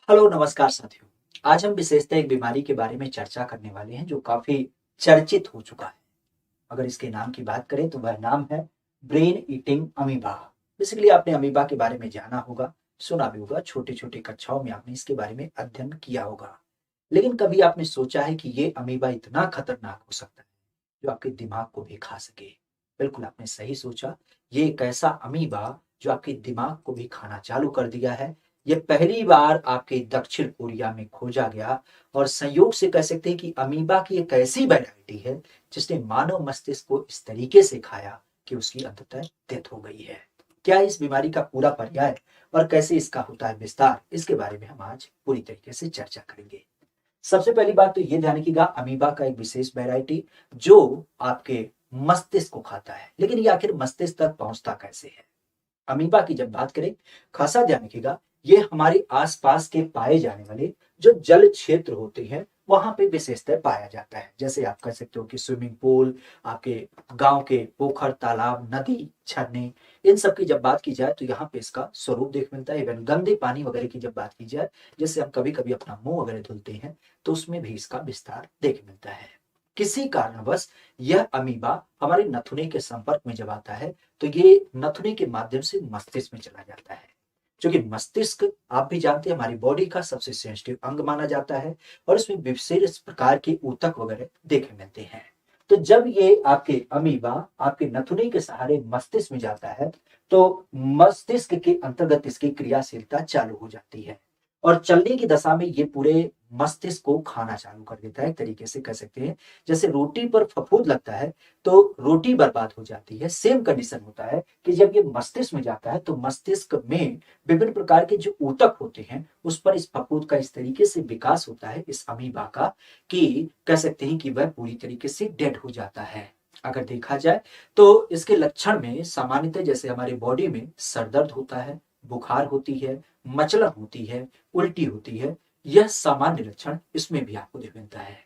Hello नमस्कार साथियों। आज हम विशेषतः एक बीमारी के बारे में चर्चा करने वाले हैं जो काफी चर्चित हो चुका है। अगर इसके नाम की बात करें तो वह नाम है ब्रेन ईटिंग अमीबा। बेसिकली आपने अमीबा के बारे में जाना होगा, सुना भी होगा, छोटे छोटे कक्षाओं में आपने इसके बारे में अध्ययन किया होगा। लेकिन कभी आपने सोचा है कि ये अमीबा इतना खतरनाक हो सकता है जो आपके दिमाग को भी खा सके? बिल्कुल आपने सही सोचा। ये एक ऐसा अमीबा जो आपके दिमाग को भी खाना चालू कर दिया है। ये पहली बार आपके दक्षिण कोरिया में खोजा गया और संयोग से कह सकते हैं कि अमीबा की एक ऐसी वैरायटी है जिसने मानव मस्तिष्क को इस तरीके से खाया कि उसकी अंततः डेथ हो गई है। क्या इस बीमारी का पूरा पर्याय और कैसे इसका होता है विस्तार, इसके बारे में हम आज पूरी तरीके से चर्चा करेंगे। सबसे पहली बात तो ये ध्यान रखिएगा, अमीबा का एक विशेष वैरायटी जो आपके मस्तिष्क को खाता है। लेकिन ये आखिर मस्तिष्क तक पहुंचता कैसे है? अमीबा की जब बात करें, खासा ध्यान रखिएगा, ये हमारे आसपास के पाए जाने वाले जो जल क्षेत्र होते हैं वहां पे विशेषतः पाया जाता है। जैसे आप कह सकते हो कि स्विमिंग पूल, आपके गांव के पोखर, तालाब, नदी, झरने, इन सब की जब बात की जाए तो यहाँ पे इसका स्वरूप देख मिलता है। इवन गंदे पानी वगैरह की जब बात की जाए, जैसे हम कभी कभी अपना मुंह वगैरह धुलते हैं, तो उसमें भी इसका विस्तार देख मिलता है। किसी कारणवश यह अमीबा हमारे नथुने के संपर्क में जब आता है तो ये नथुने के माध्यम से मस्तिष्क में चला जाता है। क्योंकि मस्तिष्क, आप भी जानते हैं, हमारी बॉडी का सबसे सेंसिटिव अंग माना जाता है और इसमें विशेष प्रकार के ऊतक वगैरह देखे मिलते हैं। तो जब ये आपके अमीबा आपके नथुने के सहारे मस्तिष्क में जाता है तो मस्तिष्क के अंतर्गत इसकी क्रियाशीलता चालू हो जाती है और चलने की दशा में ये पूरे मस्तिष्क को खाना चालू कर देता है। एक तरीके से कह सकते हैं जैसे रोटी पर फफूंद लगता है तो रोटी बर्बाद हो जाती है। सेम कंडीशन होता है कि जब ये मस्तिष्क में जाता है तो मस्तिष्क में विभिन्न प्रकार के जो ऊतक होते हैं उस पर इस फफूंद का इस तरीके से विकास होता है इस अमीबा का, कि कह सकते हैं कि वह पूरी तरीके से डेड हो जाता है। अगर देखा जाए तो इसके लक्षण में सामान्यतः जैसे हमारे बॉडी में सर दर्द होता है, बुखार होती है, मचलन होती है, उल्टी होती है, यह सामान्य लक्षण इसमें भी आपको दिख मिलता है।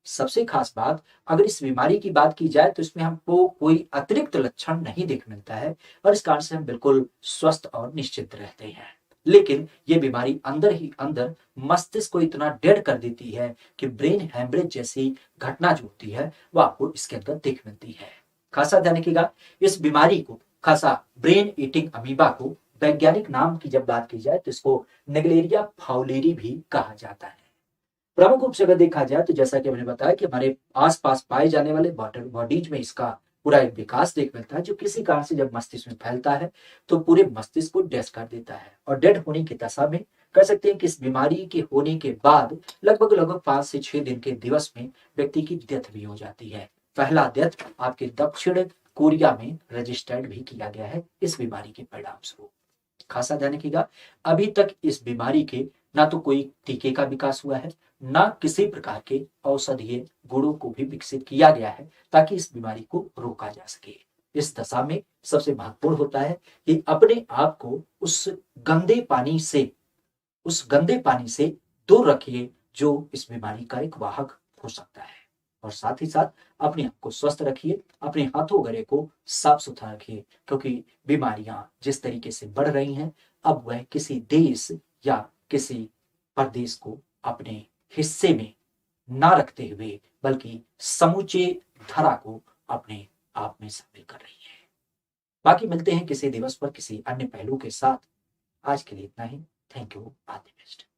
सबसे खास बात, अगर इस बीमारी की बात की जाए तो इसमें हमको कोई अतिरिक्त लक्षण नहीं दिख मिलता है और इस कारण से हम बिल्कुल स्वस्थ और निश्चिंत रहते हैं। लेकिन ये बीमारी अंदर ही अंदर मस्तिष्क को इतना डेड कर देती है कि ब्रेन हेमरेज जैसी घटना जो होती है वो आपको इसके अंदर देख मिलती है। खासा ध्यान रखिएगा, इस बीमारी को, खासा ब्रेन ईटिंग अमीबा को, वैज्ञानिक नाम की जब बात की जाए तो इसको नेगलेरिया फाउलेरी भी कहा जाता है। प्रमुख रूप से अगर देखा जाए तो जैसा कि मैंने बताया कि हमारे आसपास पाए जाने वाले वाटर बॉडीज में इसका पूरा एक विकास देख मिलता है जो किसी कारण से जब मस्तिष्क में फैलता है तो पूरे मस्तिष्क को डेड कर देता है और डेड होने की दशा में कह सकते हैं कि इस बीमारी के होने के बाद लगभग लगभग 5 से 6 दिन के दिवस में व्यक्ति की डेथ भी हो जाती है। पहला डेथ आपके दक्षिण कोरिया में रजिस्टर्ड भी किया गया है इस बीमारी के परिणाम स्वरूप। खासा ध्यान रखिएगा, अभी तक इस बीमारी के ना तो कोई टीके का विकास हुआ है, ना किसी प्रकार के औषधीय गुणों को भी विकसित किया गया है ताकि इस बीमारी को रोका जा सके। इस दशा में सबसे महत्वपूर्ण होता है कि अपने आप को गंदे पानी से उस गंदे पानी से दूर रखिए जो इस बीमारी का एक वाहक हो सकता है। और साथ ही साथ अपने आप को स्वस्थ रखिए, अपने हाथों गले को साफ सुथरा रखिए, क्योंकि बीमारियां जिस तरीके से बढ़ रही हैं अब वह किसी देश या किसी प्रदेश को अपने हिस्से में ना रखते हुए बल्कि समूचे धरा को अपने आप में शामिल कर रही है। बाकी मिलते हैं किसी दिवस पर किसी अन्य पहलू के साथ। आज के लिए इतना ही। Thank you. All the best.